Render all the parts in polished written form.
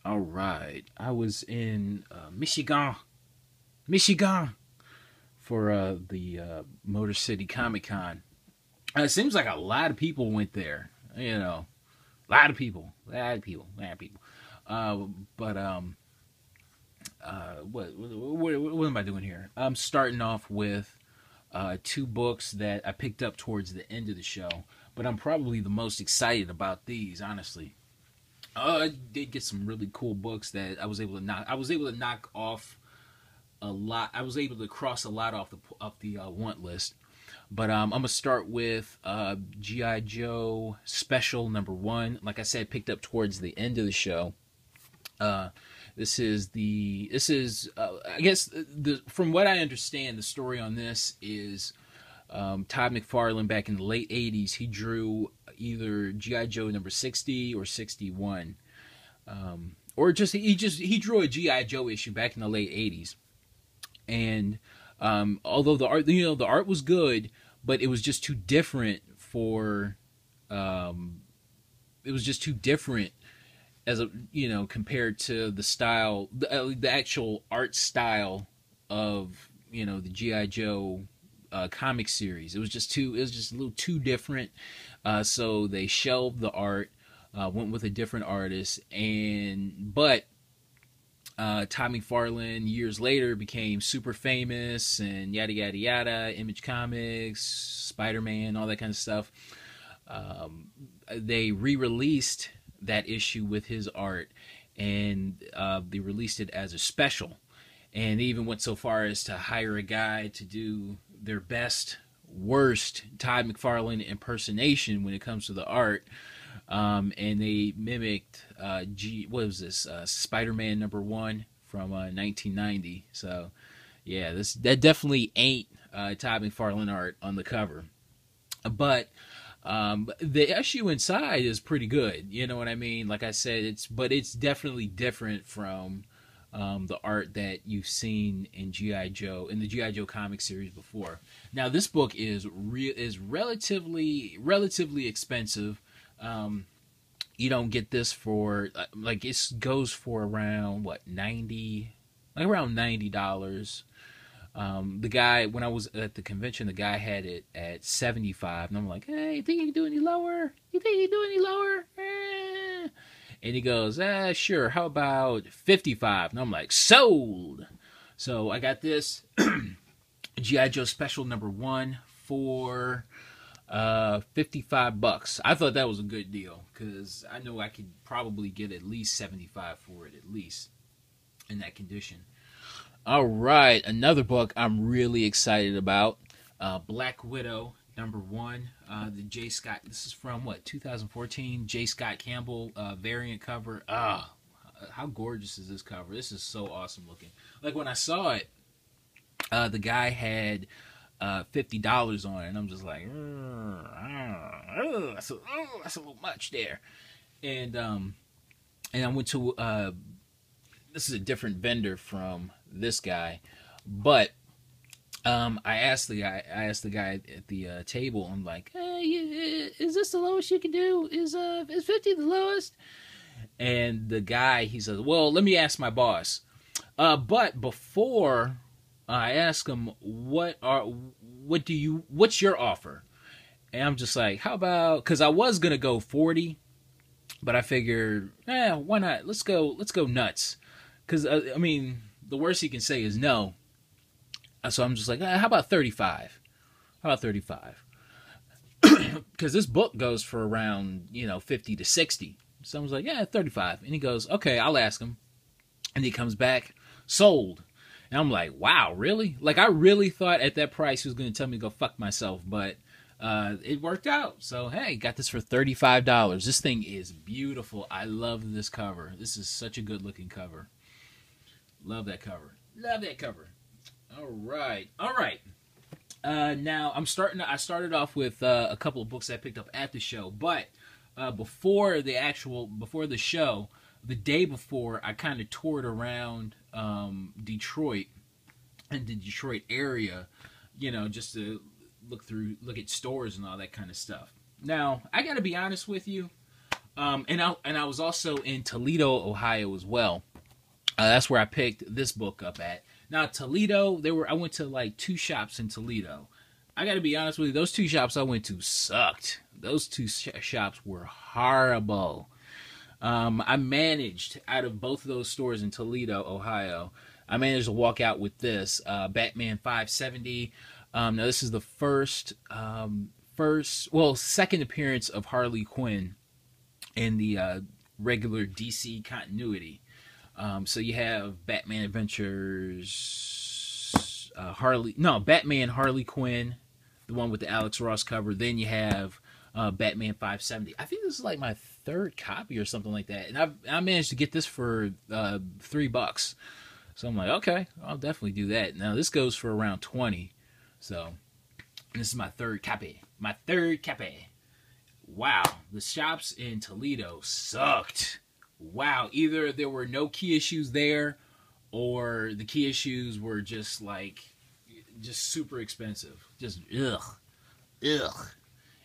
All right. I was in Michigan, for the Motor City Comicon. It seems like a lot of people went there. A lot of people, a lot of people, a lot of people. But what am I doing here? I'm starting off with two books that I picked up towards the end of the show, but I'm probably the most excited about these, honestly. I did get some really cool books that I was able to knock. I was able to knock off a lot. I was able to cross a lot off the want list. But I'm gonna start with GI Joe Special #1. Like I said, picked up towards the end of the show. This is I guess from what I understand, the story on this is Todd McFarlane back in the late '80s. He drew either GI Joe number 60 or 61, or he drew a GI Joe issue back in the late '80s. And although the art was good, but it was just too different for it was just too different as compared to the style, the actual art style of the GI Joe comic series. It was just a little too different. So they shelved the art, went with a different artist, but Todd McFarlane years later became super famous and yada yada yada. Image Comics, Spider-Man, all that kind of stuff. They re-released that issue with his art, and they released it as a special. And they even went so far as to hire a guy to do their best, worst Todd McFarlane impersonation when it comes to the art. And they mimicked Spider-Man #1 from 1990. So yeah, that definitely ain't Todd McFarlane art on the cover, but the issue inside is pretty good. You know what I mean? Like I said, it's definitely different from the art that you've seen in the GI Joe comic series before. Now this book is relatively expensive. You don't get this for it goes for around around $90. The guy, when I was at the convention, the guy had it at $75, and I'm like, "Hey, you think you can do any lower? And he goes, sure. How about $55? And I'm like, sold. So I got this GI Joe Special #1 for $55. I thought that was a good deal because I know I could probably get at least $75 for it, at least in that condition. All right, another book I'm really excited about, Black Widow #1. The J. Scott. This is from 2014. J. Scott Campbell variant cover. How gorgeous is this cover? This is so awesome looking. Like when I saw it, the guy had $50 on it, and I'm just like, that's a little much there. And I went to this is a different vendor from this guy, but I asked the guy at the table. I'm like, hey, is this the lowest you can do? Is 50 the lowest? And the guy, he says, well, let me ask my boss. But before I ask him, what's your offer? And I'm just like, how about, because I was gonna go 40, but I figured, why not? Let's go nuts. Because I mean, the worst he can say is no. So I'm just like, how about 35? How about 35? Because this book goes for around 50 to 60. So I was like, yeah, 35. And he goes, okay, I'll ask him. And he comes back, sold. And I'm like, wow, really? Like, I really thought at that price he was going to tell me to go fuck myself, but it worked out. So, hey, got this for $35. This thing is beautiful. I love this cover. This is such a good-looking cover. Love that cover. Love that cover. All right. Now, I started off with a couple of books I picked up at the show, but before the show, the day before, I kind of toured around Detroit and the Detroit area, just to look at stores and all that kind of stuff. Now, I got to be honest with you. And I was also in Toledo, Ohio as well. That's where I picked this book up at. Now Toledo, I went to like 2 shops in Toledo. I got to be honest with you, those 2 shops I went to sucked. Those 2 shops were horrible. I managed, out of both of those stores in Toledo, Ohio, I managed to walk out with this Batman 570. Now this is the second appearance of Harley Quinn in the regular DC continuity. So you have Batman Adventures, Batman Harley Quinn, the one with the Alex Ross cover. Then you have Batman 570. I think this is like my 3rd copy or something like that, and I managed to get this for $3. So I'm like, okay, I'll definitely do that. Now this goes for around 20. So this is my 3rd copy. My 3rd copy. Wow, the shops in Toledo sucked. Wow, either there were no key issues there, or the key issues were just super expensive. Just ugh.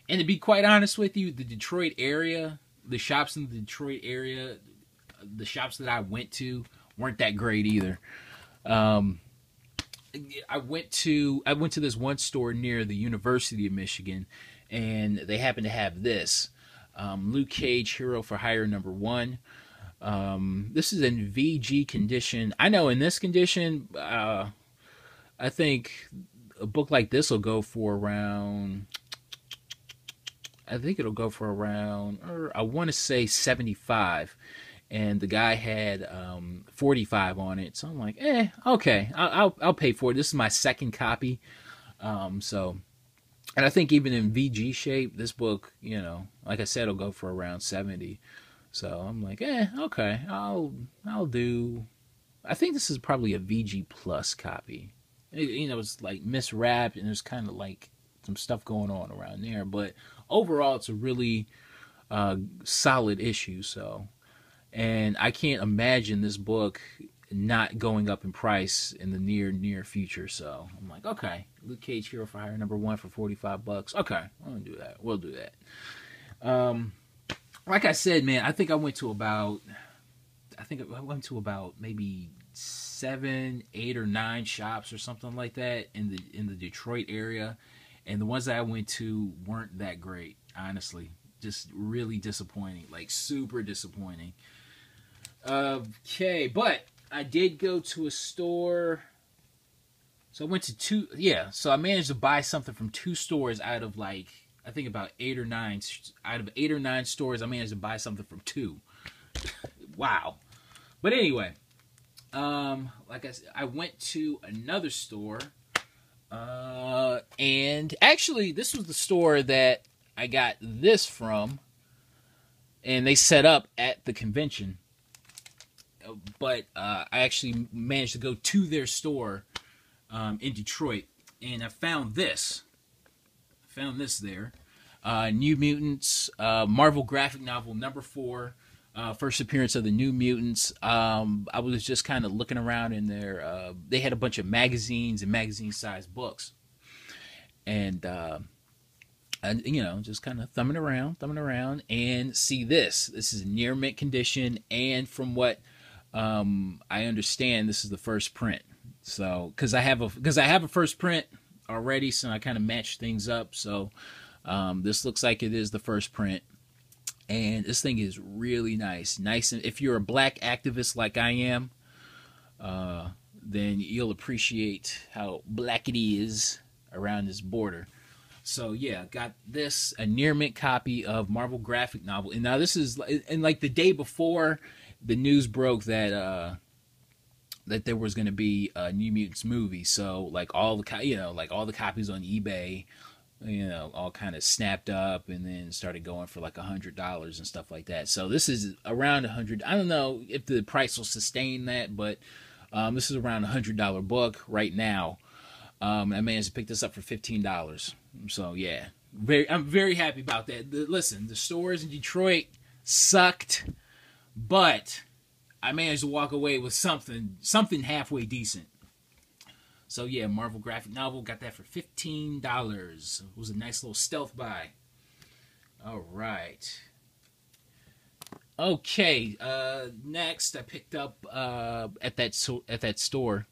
And to be quite honest with you, the Detroit area, the shops in the Detroit area, the shops that I went to weren't that great either. I went to this one store near the University of Michigan, and they happened to have this Luke Cage Hero for Hire number 1. This is in VG condition. I know in this condition, I think a book like this will go for around. I think it'll go for around, or I want to say 75, and the guy had 45 on it. So I'm like, okay, I'll pay for it. This is my 2nd copy, so. And I think even in VG shape, this book, like I said, it'll go for around 70. So I'm like, okay, I'll do. I think this is probably a VG Plus copy. It's like miswrapped, and there's kind of like some stuff going on around there. But overall, it's a really solid issue. So, and I can't imagine this book not going up in price in the near future. So I'm like, okay, Luke Cage Hero for Hire number 1 for $45. Okay, I'm gonna do that. We'll do that. Like I said, man, I think I went to about maybe 7, 8, or 9 shops or something like that in the Detroit area, and the ones that I went to weren't that great, honestly. Just really disappointing, like super disappointing. Okay, but I did go to a store. So I went to 2. Yeah, so I managed to buy something from 2 stores out of I think about 8 or 9. Out of 8 or 9 stores, I managed to buy something from 2. Wow. But anyway, like I said, I went to another store, and actually, this was the store that I got this from, and they set up at the convention. But I actually managed to go to their store in Detroit, and I found this. There. New Mutants, Marvel graphic novel number 4, first appearance of the New Mutants. I was just kind of looking around in there. They had a bunch of magazines and magazine-sized books. And just kind of thumbing around, and see this. This is near mint condition, and from what I understand, this is the first print. So, because I have a first print already, so I kind of matched things up. So, this looks like it is the first print, and this thing is really nice. Nice, and if you're a black activist like I am, then you'll appreciate how black it is around this border. So yeah, got this, a near mint copy of Marvel graphic novel, and now this is, and like the day before the news broke that that there was going to be a New Mutants movie, so like all the copies on eBay, all kind of snapped up and then started going for like $100 and stuff like that. So this is around $100. I don't know if the price will sustain that, but this is around $100 book right now. I managed to pick this up for $15. So yeah, I'm very happy about that. Listen, the stores in Detroit sucked, but I managed to walk away with something halfway decent. So yeah, Marvel graphic novel, got that for $15. It was a nice little stealth buy. All right. Okay, next I picked up at that store.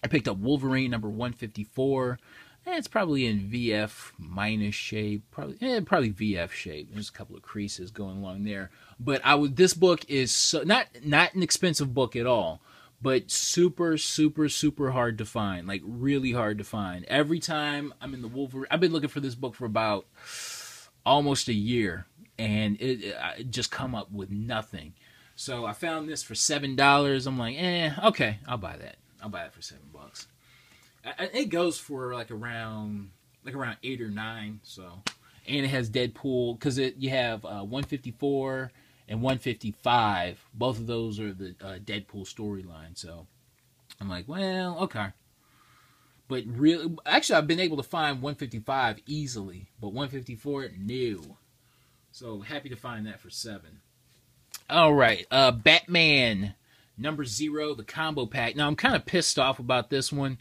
I picked up Wolverine number 154. It's probably in VF minus shape, probably VF shape. There's a couple of creases going along there, but this book is not an expensive book at all, but super super super hard to find, like really hard to find. Every time I'm in the Wolverine, I've been looking for this book for about almost a year, and I just come up with nothing. So I found this for $7. I'm like, okay, I'll buy that. I'll buy it for $7. It goes for like around 8 or 9. So, and it has Deadpool because you have 154 and 155. Both of those are the Deadpool storyline. So I'm like, well, okay. But really, actually, I've been able to find 155 easily, but 154 new. So happy to find that for $7. All right, Batman number 0, the combo pack. Now I'm kind of pissed off about this one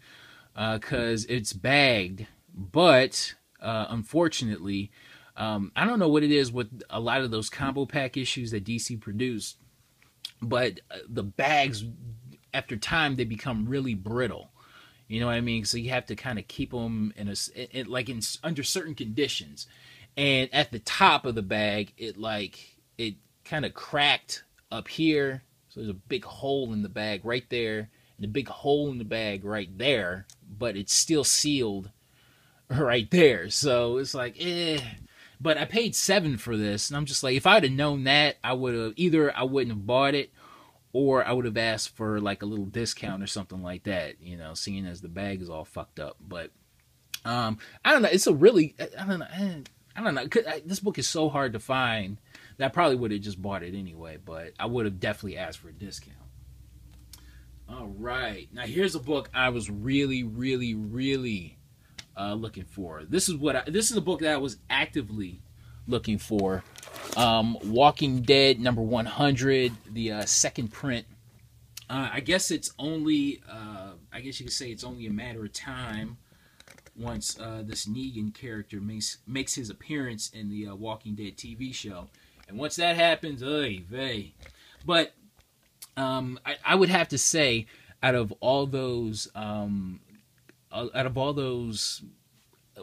because it's bagged, but unfortunately, I don't know what it is with a lot of those combo pack issues that DC produced, but the bags, after time, they become really brittle. You know what I mean? So you have to kind of keep them under certain conditions. And at the top of the bag, it kind of cracked up here. So there's a big hole in the bag right there, and a big hole in the bag right there, but it's still sealed right there. So it's like, But I paid $7 for this, and I'm just like, if I'd have known that, I wouldn't have bought it, or I would have asked for like a little discount or something like that, seeing as the bag is all fucked up. But I don't know. It's I don't know. This book is so hard to find that I probably would have just bought it anyway, but I would have definitely asked for a discount. All right. Now here's a book I was really, really, really looking for. This is a book that I was actively looking for. Walking Dead number 100, the second print. I guess it's only, I guess you could say it's only a matter of time once this Negan character makes his appearance in the Walking Dead TV show. And once that happens, oy vey. But I would have to say, out of all those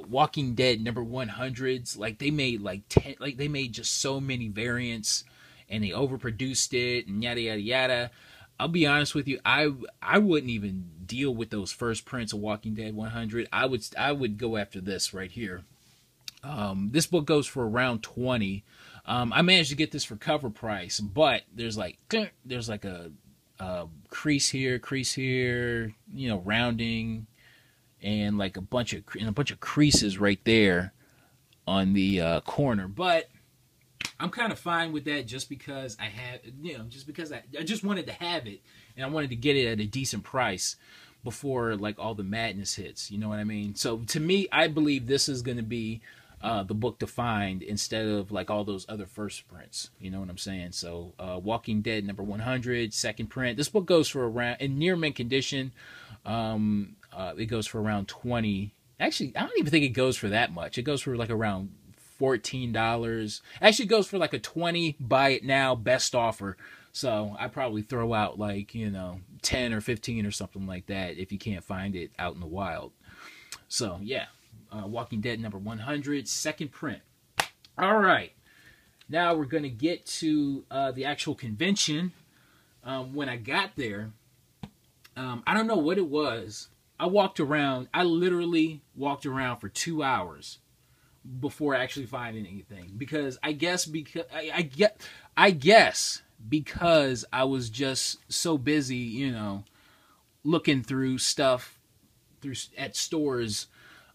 Walking Dead number 100s, like they made just so many variants, and they overproduced it and yada yada yada. I'll be honest with you, I wouldn't even deal with those first prints of Walking Dead 100. I would go after this right here. This book goes for around $20. I managed to get this for cover price, but there's like a crease here, rounding, and like a bunch of creases right there on the corner. But I'm kind of fine with that, just because I just wanted to have it, and I wanted to get it at a decent price before like all the madness hits. You know what I mean? So to me, I believe this is going to be the book to find instead of like all those other first prints. You know what I'm saying? So Walking Dead number 100, second print. This book goes for around, in near mint condition, it goes for around $20. Actually, I don't even think it goes for that much. It goes for like around $14. Actually, it goes for like a $20 buy it now best offer. So I probably throw out like 10 or 15 or something like that if you can't find it out in the wild. So yeah, Walking Dead number 100, second print. All right, now we're gonna get to the actual convention. When I got there, I don't know what it was. I literally walked around for 2 hours before actually finding anything, because I guess because I was just so busy, looking through stuff at stores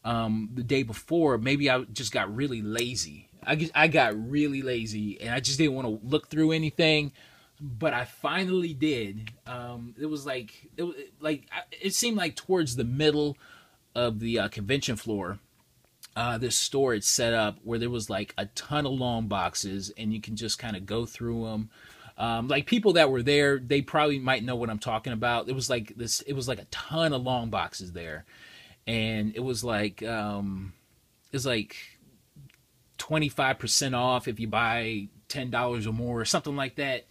the day before. Maybe I just got really lazy. I got really lazy, and I just didn't want to look through anything. But I finally did. It seemed like towards the middle of the convention floor, this store had set up where there was like a ton of long boxes, and you can just kind of go through them. Like people that were there, they probably might know what I'm talking about. It was like a ton of long boxes there, and it was like 25% off if you buy $10 or more or something like that.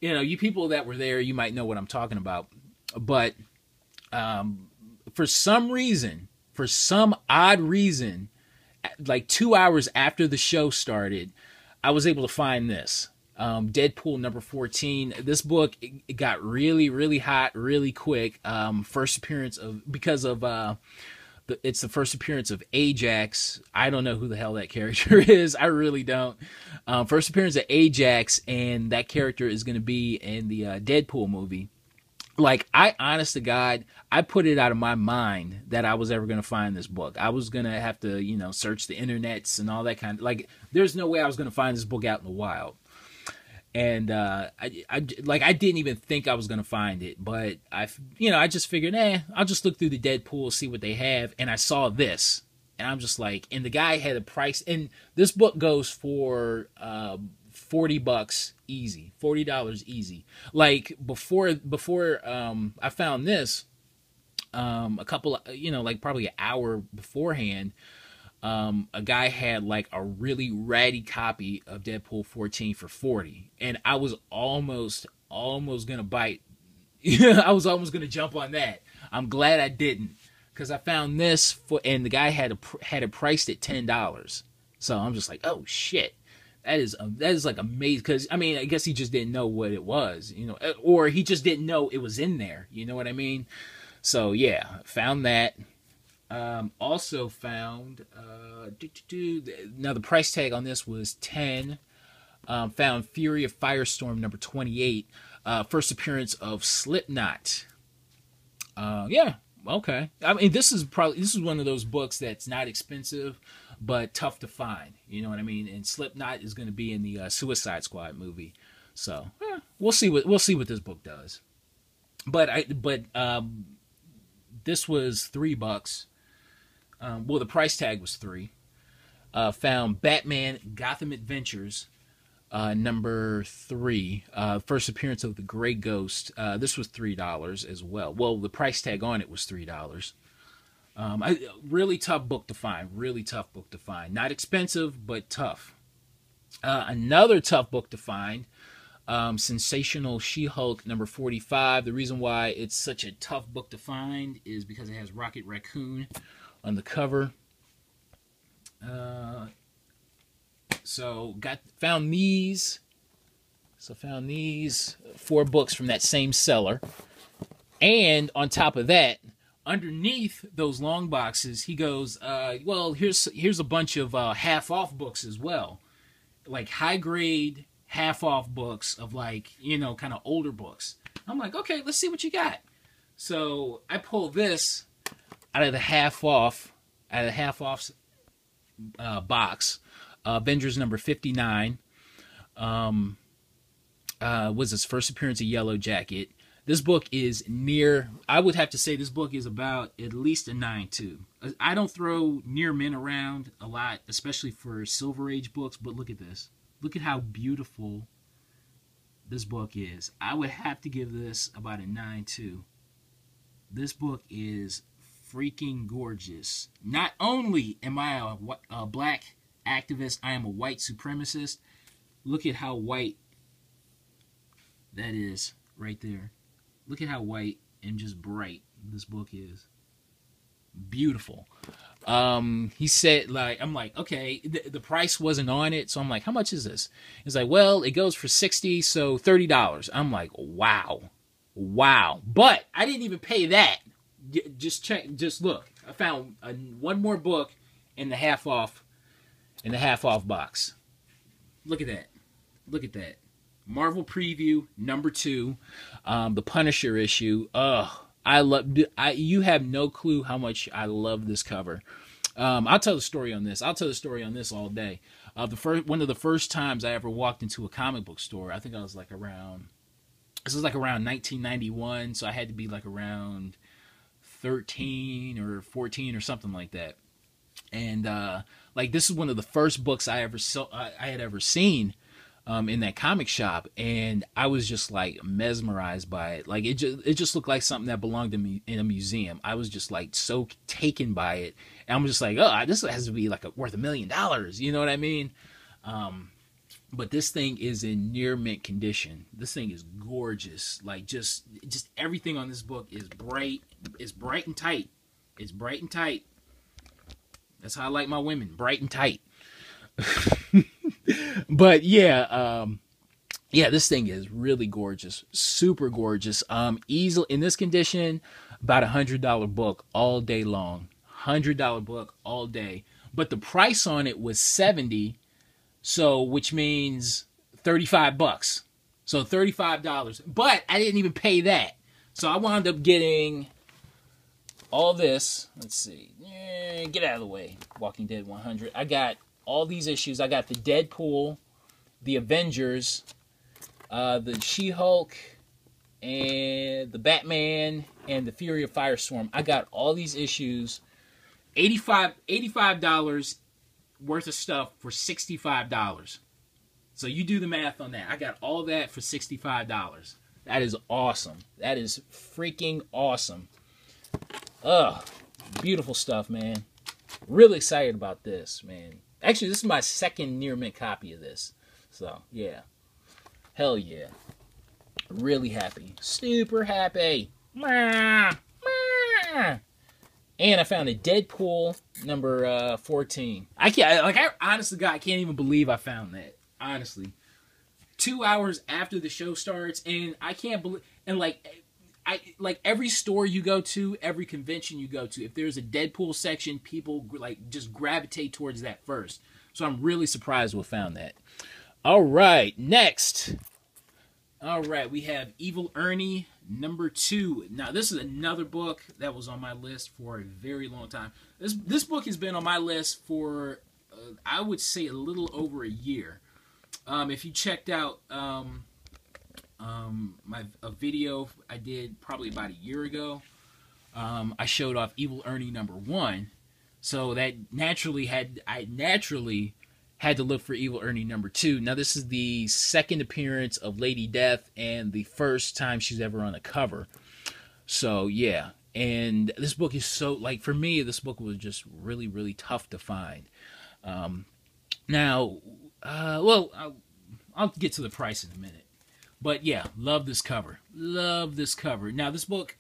You know, you people that were there, you might know what I'm talking about. But for some odd reason, like 2 hours after the show started, I was able to find this. Deadpool number 14. This book, it got really, really hot really quick. First appearance of, because of it's the first appearance of Ajax. I don't know who the hell that character is. I really don't. First appearance of Ajax, and that character is going to be in the Deadpool movie. Like, I, honest to God, I put it out of my mind that I was ever going to find this book. I was going to have to, you know, search the internets and all that kind of, like, there's no way I was going to find this book out in the wild. And I didn't even think I was going to find it, but I just figured, I'll just look through the Deadpool, see what they have. And I saw this, and I'm just like, and the guy had a price, and this book goes for $40 easy, $40 easy. Like before I found this, a couple, like probably an hour beforehand, a guy had like a really ratty copy of Deadpool 14 for $40, and I was almost gonna bite. I was almost gonna jump on that. I'm glad I didn't, because I found this and the guy had it priced at $10. So I'm just like, oh shit, that is like amazing. Because I mean, I guess he just didn't know what it was, or he just didn't know it was in there. You know what I mean? So yeah, found that. Also found now the price tag on this was $10. Found Fury of Firestorm number 28, first appearance of Slipknot. Yeah, okay. I mean, this is one of those books that's not expensive but tough to find. You know what I mean? And Slipknot is going to be in the Suicide Squad movie, so we'll see what this book does. But this was $3. Well, the price tag was $3. Found Batman Gotham Adventures, number 3, first appearance of the Gray Ghost. This was $3 as well. Well, the price tag on it was $3. Really tough book to find. Really tough book to find. Not expensive, but tough. Another tough book to find. Sensational She-Hulk number 45. The reason why it's such a tough book to find is because it has Rocket Raccoon on the cover. Found these 4 books from that same seller. And on top of that, underneath those long boxes, he goes, well, here's a bunch of half off books as well. Like high grade half off books of like, kind of older books. I'm like, okay, let's see what you got. So I pull this out of the half off box. Avengers number 59 was his first appearance of Yellow Jacket. This book is I would have to say this book is about at least a 9.2. I don't throw near men around a lot, especially for Silver Age books, but look at this. Look at how beautiful this book is. I would have to give this about a 9.2. This book is freaking gorgeous. Not only am I a black activist, I am a white supremacist. Look at how white that is right there. Look at how white and just bright this book is. Beautiful. He said, like, I'm like, okay, the price wasn't on it, so I'm like, how much is this? He's like, well, it goes for $60, so $30. I'm like, wow. But I didn't even pay that. Just look. I found one more book in the half off box. Look at that. Marvel Preview number 2, the Punisher issue. You have no clue how much I love this cover. I'll tell the story on this. All day. One of the first times I ever walked into a comic book store, I think I was like around 1991, so I had to be like around 13 or 14 or something like that. And like this is one of the first books I had ever seen in that comic shop, and I was just like mesmerized by it. Like it just looked like something that belonged to me in a museum. I was just like so taken by it, and I'm just like, oh, this has to be like worth $1 million. You know what I mean? but this thing is in near mint condition. This thing is gorgeous. Like just everything on this book is bright. It's bright and tight. It's bright and tight. That's how I like my women, bright and tight. But yeah, yeah, this thing is really gorgeous, super gorgeous. Easily in this condition, about $100 book all day long. $100 book all day. But the price on it was $70, so which means $35. So $35. But I didn't even pay that. So I wound up getting all this. Let's see. Get out of the way. Walking Dead 100. I got all these issues. I got the Deadpool, the Avengers, the She-Hulk, and the Batman, and the Fury of Firestorm. I got all these issues. $85 worth of stuff for $65. So you do the math on that. I got all that for $65. That is awesome. That is freaking awesome. Ugh. Beautiful stuff, man. Really excited about this, man. Actually, this is my second near mint copy of this. So, yeah. Hell yeah. Really happy. Super happy. And I found a Deadpool number 14. Honestly, God, I can't even believe I found that. Honestly. 2 hours after the show starts, and I can't believe, and like every store you go to, every convention you go to, if there's a Deadpool section, people like just gravitate towards that first. So I'm really surprised we found that. All right, next. All right, we have Evil Ernie number 2. Now, this is another book that was on my list for a very long time. This book has been on my list for, I would say, a little over a year. If you checked out a video I did probably about a year ago, I showed off Evil Ernie number 1. So that I naturally had to look for Evil Ernie number 2. Now, this is the second appearance of Lady Death and the first time she's ever on a cover. So, yeah. And this book is so, like, for me, this book was just really, really tough to find. Now, I'll get to the price in a minute. But, yeah, love this cover. Love this cover. Now, this book,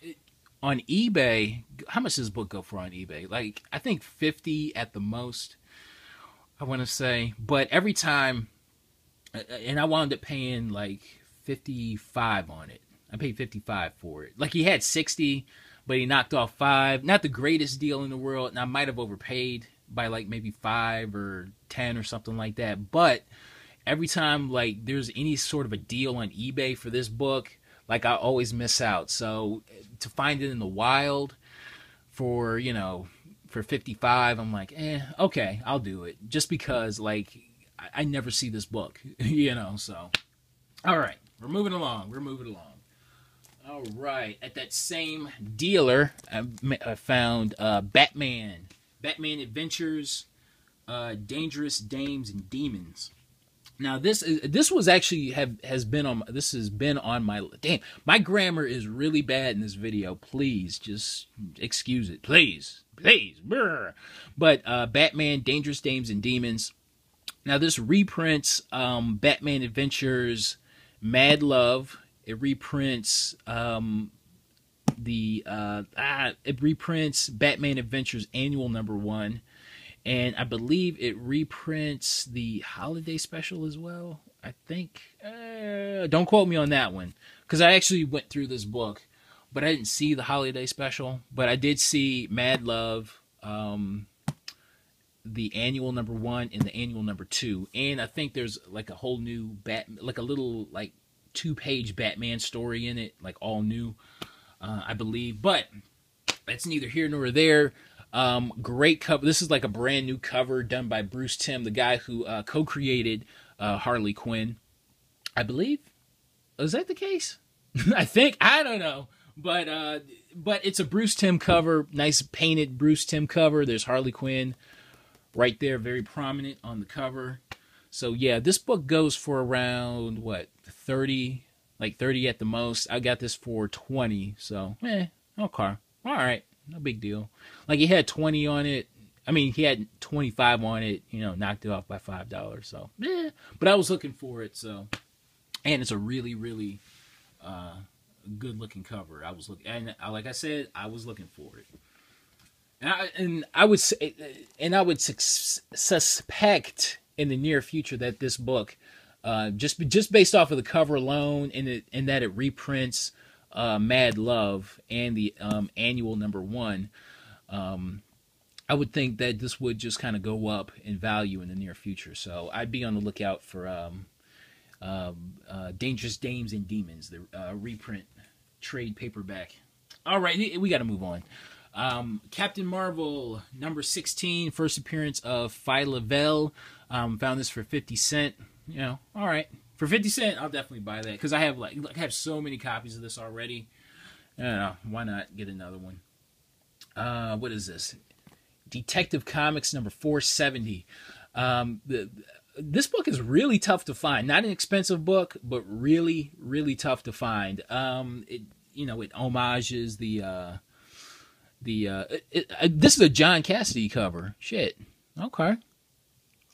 on eBay, how much does this book go for on eBay? Like, I think $50 at the most, I want to say. But every time, and I wound up paying like $55 on it. I paid $55 for it. Like, he had $60, but he knocked off $5. Not the greatest deal in the world, and I might have overpaid by like maybe $5 or $10 or something like that. But every time like there's any sort of a deal on eBay for this book, like, I always miss out. So to find it in the wild for, you know, for $55, I'm like, okay, I'll do it. Just because, like, I never see this book, you know, so. All right, we're moving along. All right, at that same dealer, I found Batman Adventures, Dangerous Dames and Demons. Now, this was actually has been on my, damn, my grammar is really bad in this video. Please just excuse it, please. Brr. But Batman, Dangerous Dames and Demons. Now, this reprints Batman Adventures, Mad Love. It reprints it reprints Batman Adventures Annual number 1. And I believe it reprints the holiday special as well. I think. Don't quote me on that one, because I actually went through this book, but I didn't see the holiday special. But I did see Mad Love, the annual number 1 and the annual number 2. And I think there's like a whole new like a little like 2-page Batman story in it, like all new, I believe. But that's neither here nor there. Great cover. This is like a brand new cover done by Bruce Timm, the guy who co-created Harley Quinn, I believe. Is that the case? I think. I don't know. But it's a Bruce Timm cover. Nice painted Bruce Timm cover. There's Harley Quinn right there, very prominent on the cover. So yeah, this book goes for around, what, 30? Like 30 at the most. I got this for 20. So, okay. All right. No big deal. Like, he had 20 on it. I mean, he had 25 on it, you know, knocked it off by $5. So, but I was looking for it. So, and it's a really, really good looking cover. I was looking, and like I said, I was looking for it. And I would say, and I would suspect in the near future that this book, just based off of the cover alone, and that it reprints Mad Love and the annual #1, I would think that this would just kind of go up in value in the near future. So I'd be on the lookout for Dangerous Dames and Demons, the reprint trade paperback. All right, we got to move on. Captain Marvel #16, first appearance of Phyla Vell. Found this for 50 cents. You know, all right, for 50 cents, I'll definitely buy that because I have so many copies of this already. I don't know, why not get another one? What is this? Detective Comics #470. This book is really tough to find. Not an expensive book, but really, really tough to find. It homages this is a John Cassidy cover. Shit. Okay.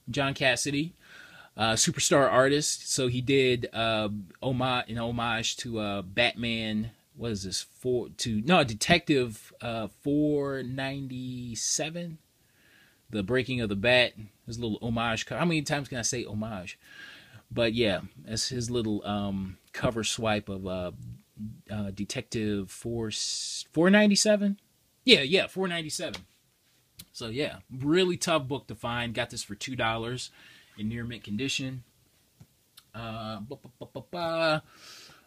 John Cassidy, superstar artist. So he did an homage to Batman. What is this? Detective 497. The Breaking of the Bat. His little homage cover. How many times can I say homage? But yeah, that's his little cover swipe of Detective 497. Yeah, 497. So yeah, really tough book to find. Got this for $2 in near mint condition.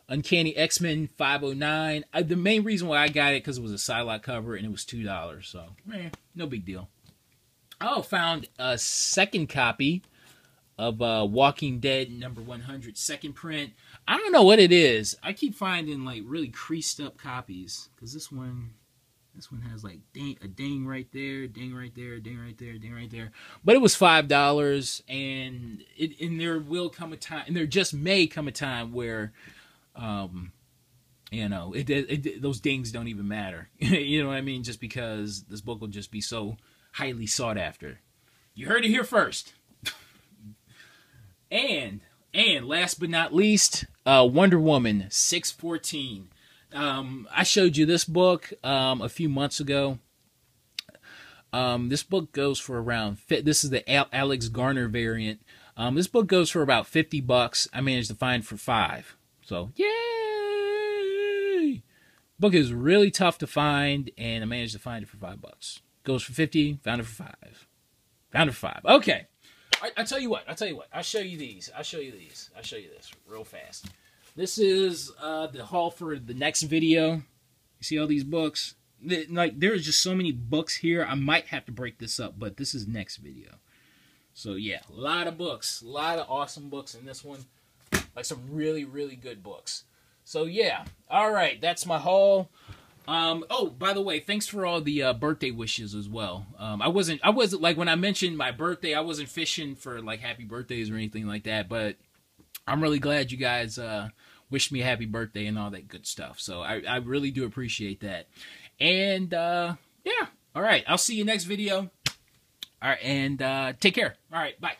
Uncanny X-Men 509. The main reason why I got it because it was a Psylocke cover and it was $2. So no big deal. I found a second copy of Walking Dead #100 second print. I don't know what it is. I keep finding like really creased up copies because this one has like a ding right there, ding right there, ding right there, ding right there. But it was $5, and there will come a time, and there just may come a time where, those dings don't even matter. You know what I mean? Just because this book will just be so highly sought after. You heard it here first. And last but not least, Wonder Woman 614. I showed you this book a few months ago. This book goes for around. This is the Alex Garner variant. This book goes for about $50. I managed to find for $5. So yay! Book is really tough to find, and I managed to find it for $5. Goes for 50. Found it for 5. Found it for 5. Okay. I tell you what. I'll show you these. I'll show you this real fast. This is the haul for the next video. You see all these books? There's just so many books here. I might have to break this up, but this is next video. So yeah, a lot of books. A lot of awesome books in this one. Like some really, really good books. So yeah. All right, that's my haul. By the way, thanks for all the birthday wishes as well. I wasn't like when I mentioned my birthday, I wasn't fishing for like happy birthdays or anything like that, but I'm really glad you guys wished me a happy birthday and all that good stuff. So I really do appreciate that. And yeah, all right, I'll see you next video. All right, and take care. All right, bye.